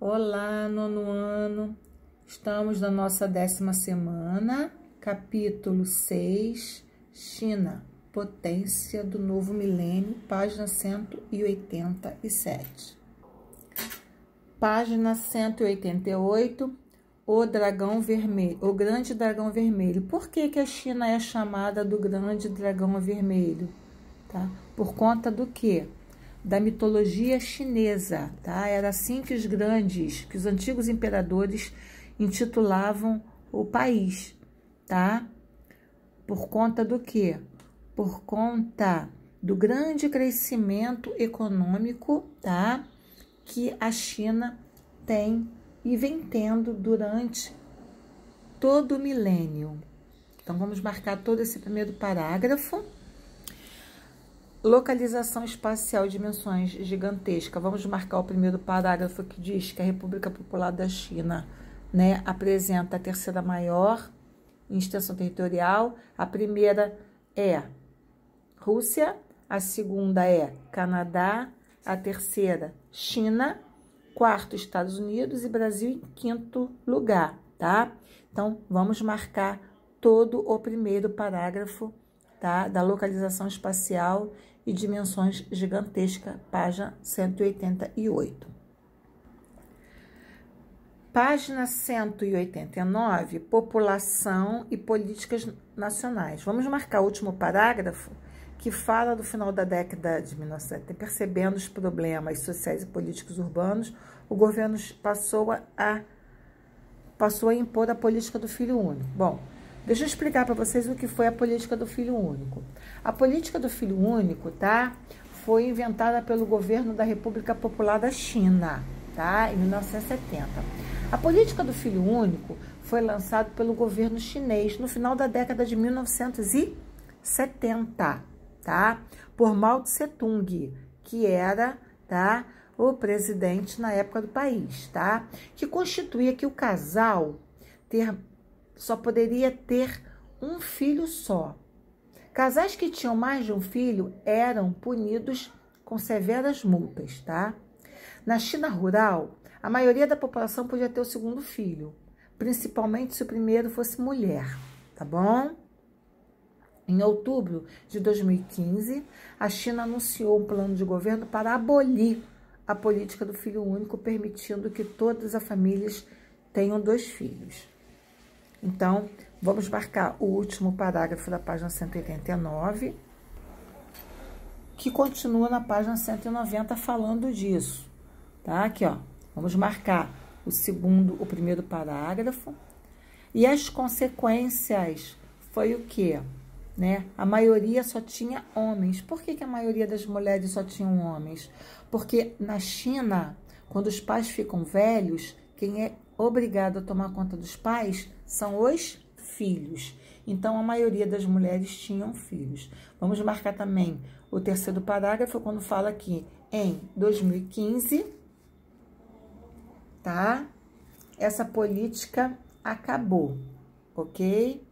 Olá, nono ano. Estamos na nossa 10ª semana, capítulo 6, China, potência do novo milênio, página 187. Página 188, o dragão vermelho, o grande dragão vermelho. Por que que a China é chamada do grande dragão vermelho? Tá? Por conta do quê? Da mitologia chinesa, tá? Era assim que os antigos imperadores intitulavam o país, tá? Por conta do quê? Por conta do grande crescimento econômico, tá? Que a China tem e vem tendo durante todo o milênio. Então, vamos marcar todo esse primeiro parágrafo. Localização espacial, dimensões gigantescas. Vamos marcar o primeiro parágrafo que diz que a República Popular da China, né, apresenta a terceira maior em extensão territorial. A primeira é Rússia, a segunda é Canadá, a terceira China, quarto Estados Unidos e Brasil em quinto lugar, tá? Então, vamos marcar todo o primeiro parágrafo, tá? Da localização espacial e dimensões gigantescas, página 188. Página 189, população e políticas nacionais. Vamos marcar o último parágrafo, que fala do final da década de 1970, percebendo os problemas sociais e políticos urbanos, o governo passou a impor a política do filho único. Bom, deixa eu explicar para vocês o que foi a política do filho único. A política do filho único, tá? Foi inventada pelo governo da República Popular da China, tá? Em 1970. A política do filho único foi lançada pelo governo chinês no final da década de 1970, tá? Por Mao Tse-tung, que era, tá, o presidente na época do país, tá? Que constituía que o casal só poderia ter um filho só. Casais que tinham mais de um filho eram punidos com severas multas, tá? Na China rural, a maioria da população podia ter o segundo filho, principalmente se o primeiro fosse mulher, tá bom? Em outubro de 2015, a China anunciou um plano de governo para abolir a política do filho único, permitindo que todas as famílias tenham 2 filhos. Então, vamos marcar o último parágrafo da página 189, que continua na página 190 falando disso, tá? Aqui, ó, vamos marcar o primeiro parágrafo. E as consequências foi o quê? Né? A maioria só tinha homens. Por que que a maioria das mulheres só tinham homens? Porque na China, quando os pais ficam velhos, quem é obrigado a tomar conta dos pais são os filhos. Então, a maioria das mulheres tinham filhos. Vamos marcar também o terceiro parágrafo, quando fala que em 2015, tá? Essa política acabou, ok?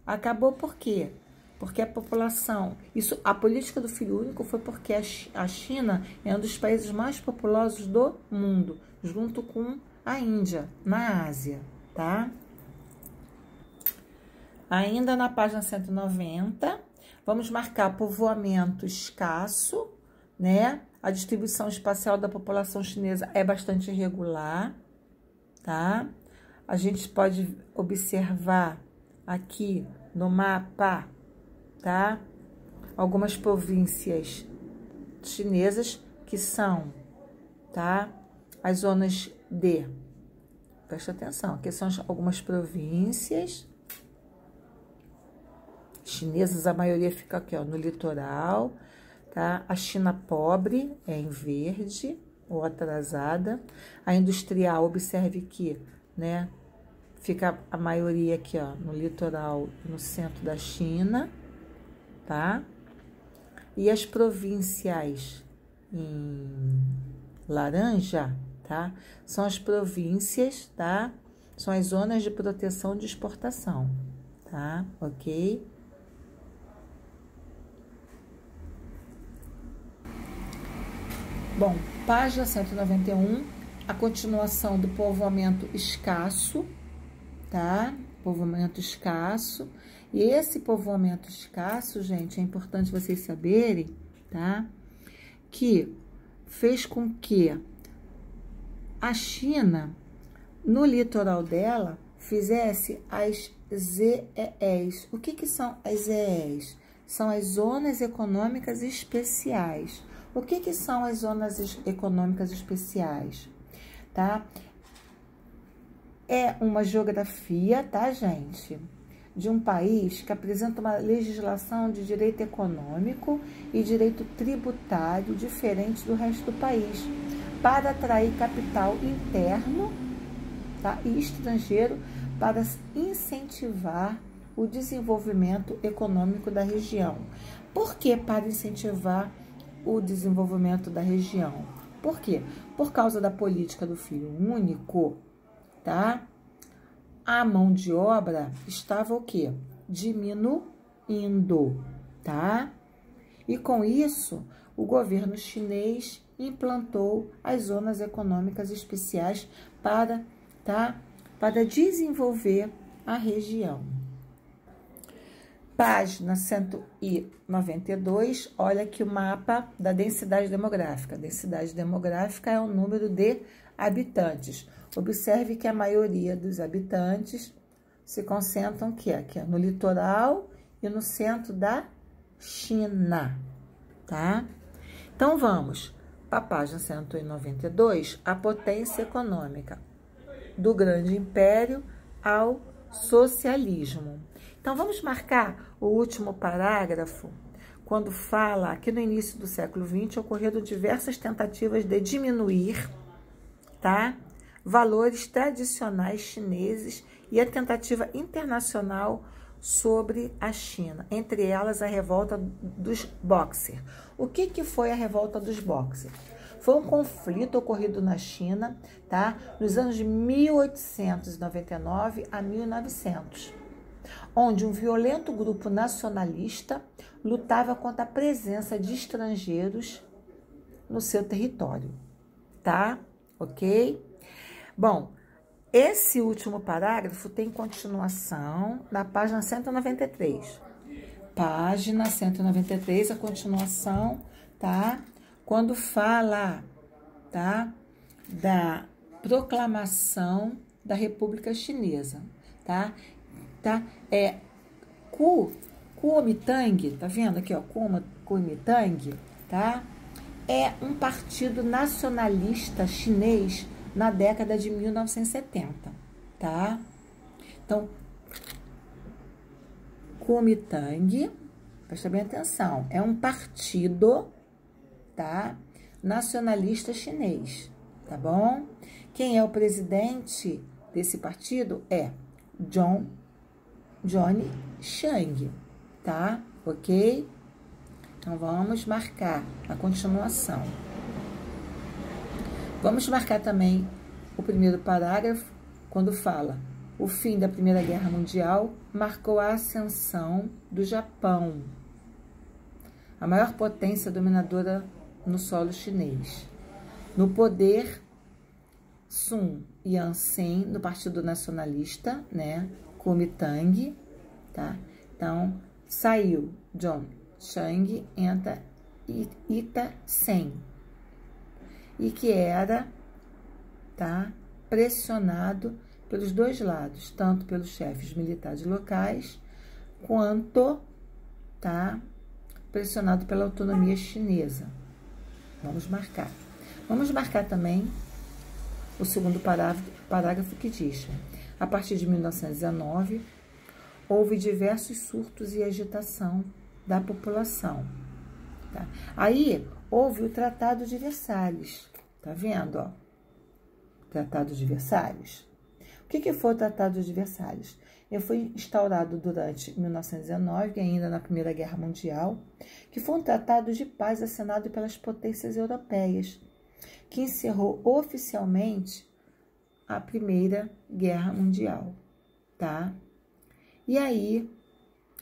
Acabou por quê? Porque a população... a política do filho único foi porque a China é um dos países mais populosos do mundo, junto com a Índia, na Ásia, tá? Ainda na página 190, vamos marcar povoamento escasso, né? A distribuição espacial da população chinesa é bastante irregular, tá? A gente pode observar aqui no mapa, tá? Algumas províncias chinesas que são, tá? As zonas D. Presta atenção, aqui são algumas províncias chinesas, a maioria fica aqui, ó, no litoral, tá? A China pobre é em verde ou atrasada. A industrial, observe que, né, fica a maioria aqui, ó, no litoral, no centro da China, tá? E as províncias em laranja, tá? São as províncias, tá? São as zonas de proteção de exportação, tá? Ok? Bom, página 191, a continuação do povoamento escasso, tá? Povoamento escasso. E esse povoamento escasso, gente, é importante vocês saberem, tá? Que fez com que a China, no litoral dela, fizesse as ZEEs. O que são as ZEEs? São as zonas econômicas especiais. O que são as zonas econômicas especiais? Tá? É uma geografia, tá, gente? De um país que apresenta uma legislação de direito econômico e direito tributário diferente do resto do país, para atrair capital interno, tá, e estrangeiro, para incentivar o desenvolvimento econômico da região. Por que para incentivar o desenvolvimento da região? Por quê? Por causa da política do filho único, tá? A mão de obra estava o quê? Diminuindo, tá? E com isso, o governo chinês implantou as zonas econômicas especiais para desenvolver a região. Página 192, olha aqui o mapa da densidade demográfica. A densidade demográfica é o número de habitantes. Observe que a maioria dos habitantes se concentram aqui no litoral e no centro da China, tá? Então, vamos para a página 192, a potência econômica do grande império ao socialismo. Então, vamos marcar o último parágrafo, quando fala que no início do século XX ocorreram diversas tentativas de diminuir, tá, valores tradicionais chineses e a tentativa internacional sobre a China, entre elas a revolta dos Boxer. O que foi a revolta dos Boxer? Foi um conflito ocorrido na China, tá, nos anos de 1899 a 1900, onde um violento grupo nacionalista lutava contra a presença de estrangeiros no seu território, tá? Ok? Bom, esse último parágrafo tem continuação na página 193. Página 193, a continuação, tá? Quando fala, tá, da proclamação da República Chinesa, tá? É Kuomintang, tá vendo aqui, ó, Kuomintang, tá? É um partido nacionalista chinês na década de 1970, tá? Então, Kuomintang, presta bem atenção, é um partido, tá, nacionalista chinês, tá bom? Quem é o presidente desse partido é Johnny Chiang, tá? Ok? Então, vamos marcar a continuação. Vamos marcar também o primeiro parágrafo, quando fala: o fim da Primeira Guerra Mundial marcou a ascensão do Japão, a maior potência dominadora no solo chinês. No poder, Sun Yat-sen, no Partido Nacionalista, né, Kuomintang, tá? Então, saiu John Chiang, entra Yat-sen, e que era, tá, pressionado pelos dois lados, tanto pelos chefes militares locais, quanto, tá, pressionado pela autonomia chinesa. Vamos marcar. Vamos marcar também o segundo parágrafo que diz: a partir de 1919, houve diversos surtos e agitação da população. Tá? Aí, houve o Tratado de Versalhes. Tá vendo, ó? Tratado de Versalhes. O que foi o Tratado de Versalhes? Ele foi instaurado durante 1919, ainda na Primeira Guerra Mundial, que foi um tratado de paz assinado pelas potências europeias, que encerrou oficialmente a Primeira Guerra Mundial, tá? E aí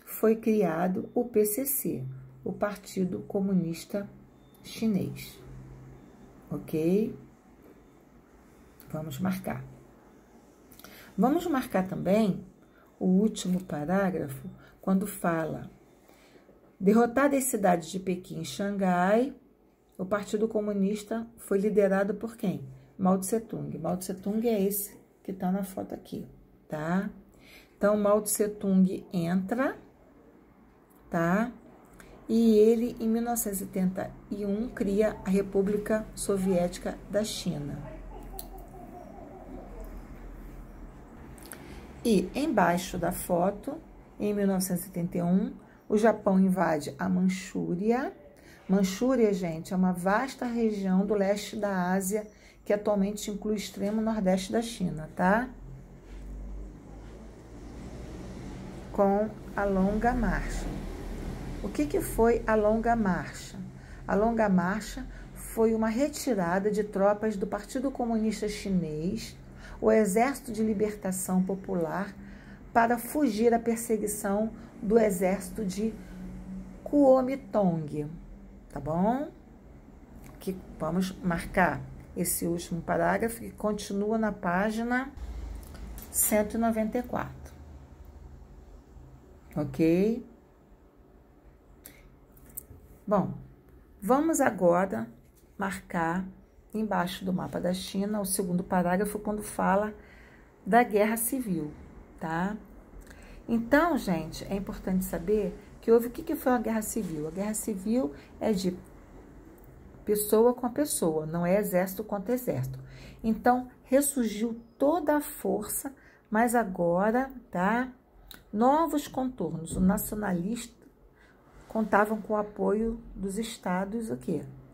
foi criado o PCC, o Partido Comunista Chinês, ok? Vamos marcar. Vamos marcar também o último parágrafo, quando fala: derrotada as cidades de Pequim e Xangai, o Partido Comunista foi liderado por quem? Mao Tse-tung. Mao Tse-tung é esse que está na foto aqui, tá? Então, Mao Tse-tung entra, tá? E ele, em 1971, cria a República Soviética da China. E embaixo da foto, em 1971, o Japão invade a Manchúria. Manchúria, gente, é uma vasta região do leste da Ásia, que atualmente inclui o extremo nordeste da China, tá? Com a Longa Marcha. O que foi a Longa Marcha? A Longa Marcha foi uma retirada de tropas do Partido Comunista Chinês, o Exército de Libertação Popular, para fugir à perseguição do exército de Kuomintang, tá bom? Que vamos marcar esse último parágrafo que continua na página 194. Ok? Bom, vamos agora marcar embaixo do mapa da China o segundo parágrafo, quando fala da guerra civil, tá? Então, gente, é importante saber que houve o que foi a guerra civil. A guerra civil é de pessoa com pessoa, não é exército contra exército. Então, ressurgiu toda a força, mas agora, tá? Novos contornos. O nacionalista contavam com o apoio dos Estados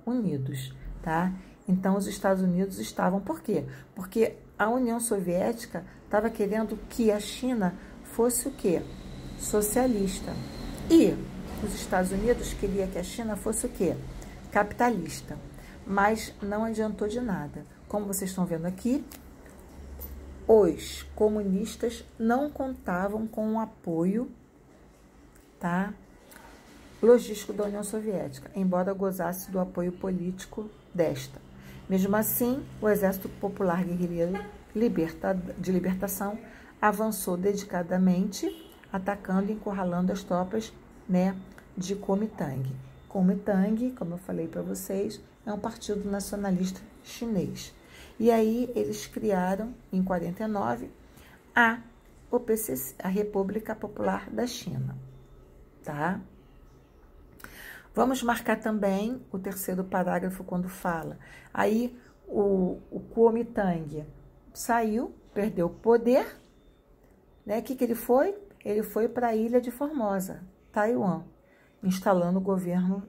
Unidos, tá? Então, os Estados Unidos estavam, por quê? Porque a União Soviética estava querendo que a China fosse o quê? Socialista. E os Estados Unidos queriam que a China fosse o quê? Capitalista. Mas não adiantou de nada. Como vocês estão vendo aqui, os comunistas não contavam com o apoio, tá, logístico da União Soviética, embora gozasse do apoio político desta. Mesmo assim, o Exército Popular Guerrilheiro de Libertação avançou dedicadamente, atacando e encurralando as tropas, né, de Kuomintang. Kuomintang, como eu falei para vocês, é um partido nacionalista chinês. E aí eles criaram, em 49, a OPCC, a República Popular da China, tá? Vamos marcar também o terceiro parágrafo, quando fala. Aí o Kuomintang saiu, perdeu o poder, né? O que ele foi? Ele foi para a ilha de Formosa, Taiwan, instalando o governo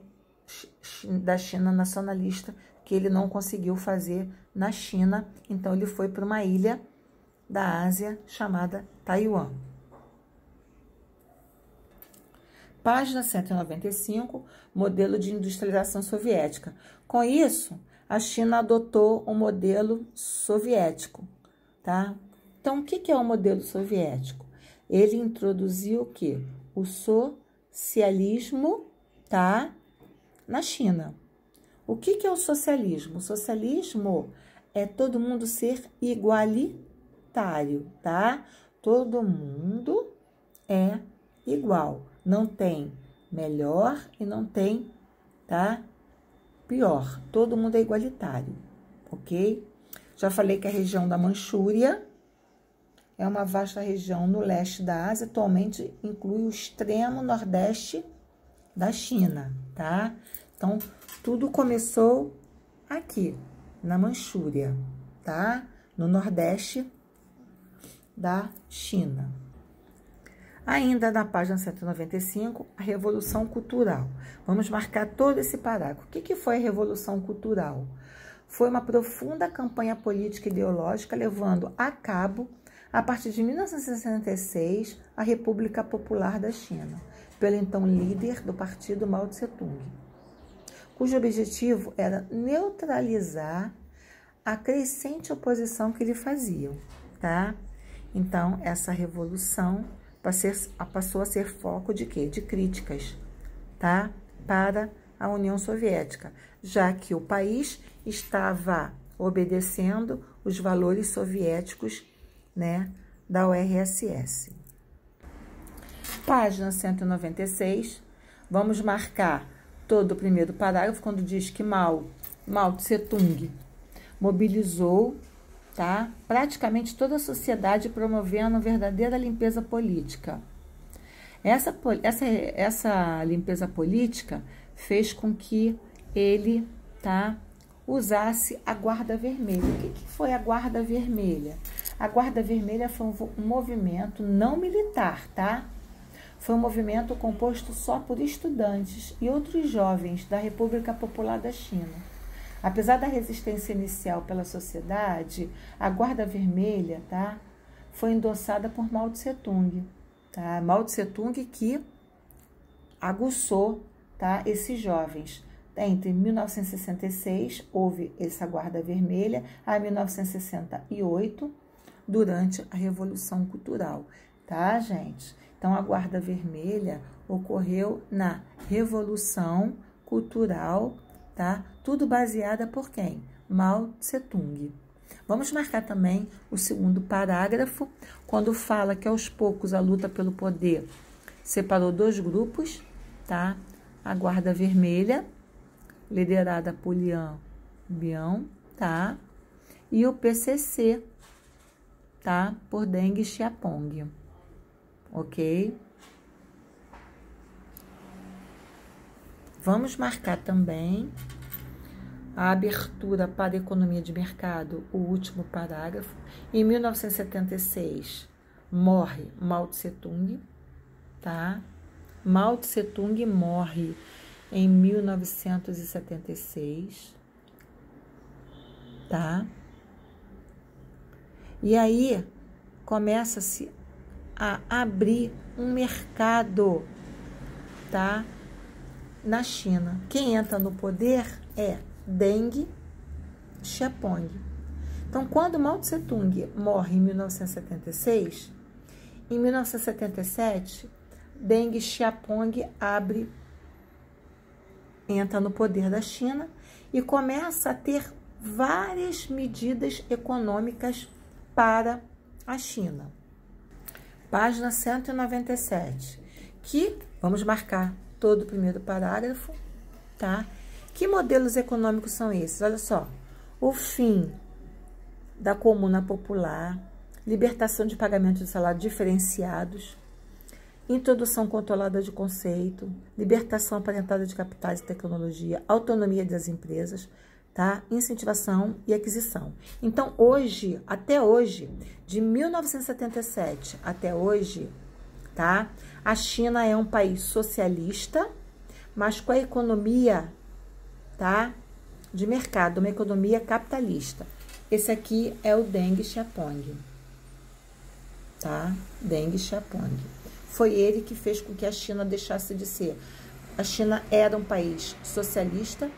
da China nacionalista, que ele não conseguiu fazer na China. Então, ele foi para uma ilha da Ásia chamada Taiwan. Página 195, modelo de industrialização soviética. Com isso, a China adotou o modelo soviético, tá? Então, o que é o modelo soviético? Ele introduziu o quê? O socialismo, tá? Na China. O que é o socialismo? O socialismo é todo mundo ser igualitário, tá? Todo mundo é igual. Não tem melhor e não tem, tá, pior. Todo mundo é igualitário, ok? Já falei que a região da Manchúria é uma vasta região no leste da Ásia, atualmente inclui o extremo nordeste da China, tá? Então, tudo começou aqui, na Manchúria, tá? No nordeste da China. Ainda na página 195, a Revolução Cultural. Vamos marcar todo esse parágrafo. O que foi a Revolução Cultural? Foi uma profunda campanha política e ideológica levando a cabo, a partir de 1966, a República Popular da China, pelo então líder do partido Mao Tse-tung, cujo objetivo era neutralizar a crescente oposição que lhe faziam, tá? Então, essa revolução passou a ser foco de quê? De críticas, tá? Para a União Soviética, já que o país estava obedecendo os valores soviéticos, né, da URSS. Página 196, vamos marcar todo o primeiro parágrafo, quando diz que Mao Tse-tung mobilizou, tá, praticamente toda a sociedade promovendo verdadeira limpeza política. Essa limpeza política fez com que ele, tá, usasse a Guarda Vermelha. O que foi a Guarda Vermelha? A Guarda Vermelha foi um movimento não militar, tá? Foi um movimento composto só por estudantes e outros jovens da República Popular da China. Apesar da resistência inicial pela sociedade, a Guarda Vermelha, tá, foi endossada por Mao Tse-tung. Tá? Mao Tse-tung que aguçou, tá, esses jovens. Entre 1966, houve essa Guarda Vermelha, a 1968, durante a Revolução Cultural. Tá, gente? Então, a Guarda Vermelha ocorreu na Revolução Cultural, tá? Tudo baseada por quem? Mao Tse-tung. Vamos marcar também o segundo parágrafo, quando fala que aos poucos a luta pelo poder separou dois grupos, tá? A Guarda Vermelha, liderada por Liang Biao, tá? E o PCC, tá? Por Deng Xiaoping, ok? Vamos marcar também a abertura para a economia de mercado, o último parágrafo. Em 1976, morre Mao Tse-tung, tá? Mao Tse-tung morre em 1976, tá? E aí começa-se a abrir um mercado, tá, na China. Quem entra no poder é Deng Xiaoping. Então, quando Mao Tse-tung morre em 1976, em 1977, Deng Xiaoping entra no poder da China e começa a ter várias medidas econômicas para a China. Página 197, que vamos marcar todo o primeiro parágrafo, tá? Que modelos econômicos são esses? Olha só, o fim da comuna popular, libertação de pagamento de salários diferenciados, introdução controlada de conceito, libertação aparentada de capitais e tecnologia, autonomia das empresas, tá? Incentivação e aquisição. Então, hoje, até hoje, de 1977 até hoje, tá? A China é um país socialista, mas com a economia, tá, de mercado, uma economia capitalista. Esse aqui é o Deng Xiaoping, tá? Deng Xiaoping. Foi ele que fez com que a China deixasse de ser. A China era um país socialista,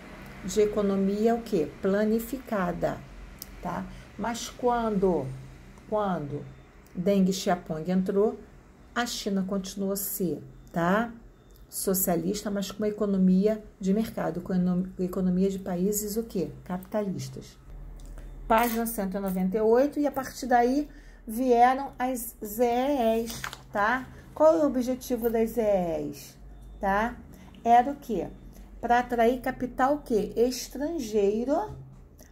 de economia o quê? Planificada, tá? Mas quando Deng Xiaoping entrou, a China continuou a ser, tá, socialista, mas com uma economia de mercado, com economia de países o quê? Capitalistas. Página 198, e a partir daí vieram as ZEEs, tá? Qual é o objetivo das ZEEs, tá? Era o quê? Para atrair capital o quê? Estrangeiro,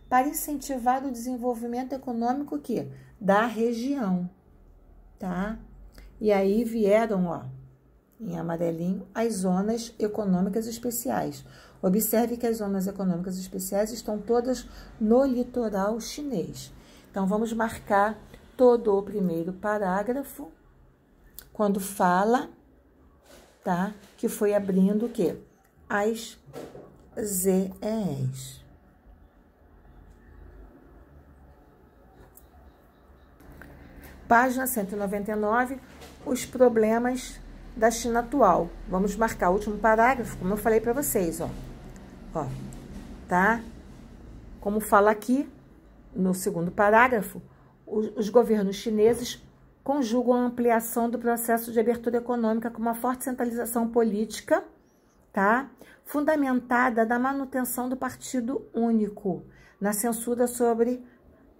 para incentivar o desenvolvimento econômico o quê? Da região, tá? E aí vieram, ó, em amarelinho, as zonas econômicas especiais. Observe que as zonas econômicas especiais estão todas no litoral chinês. Então, vamos marcar todo o primeiro parágrafo, quando fala, tá, que foi abrindo o quê? As ZEEs. Página 199, os problemas da China atual. Vamos marcar o último parágrafo, como eu falei para vocês, ó, tá? Como fala aqui no segundo parágrafo, os governos chineses conjugam a ampliação do processo de abertura econômica com uma forte centralização política, tá? Fundamentada na manutenção do Partido Único, na censura sobre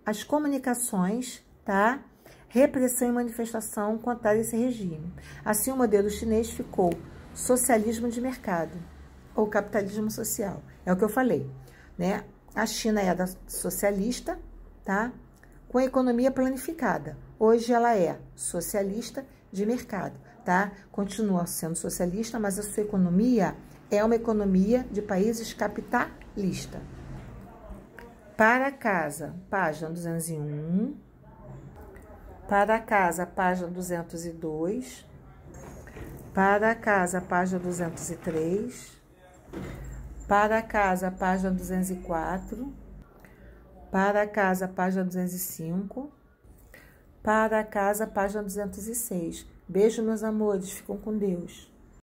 as comunicações, tá? Repressão e manifestação contra esse regime. Assim, o modelo chinês ficou socialismo de mercado ou capitalismo social. É o que eu falei, né? A China era socialista, tá? Com a economia planificada. Hoje ela é socialista de mercado, tá? Continua sendo socialista, mas a sua economia é uma economia de países capitalistas. Para casa, página 201. Para casa, página 202. Para casa, página 203. Para casa, página 204. Para casa, página 205. Para casa, página 206. Beijo, meus amores. Ficam com Deus.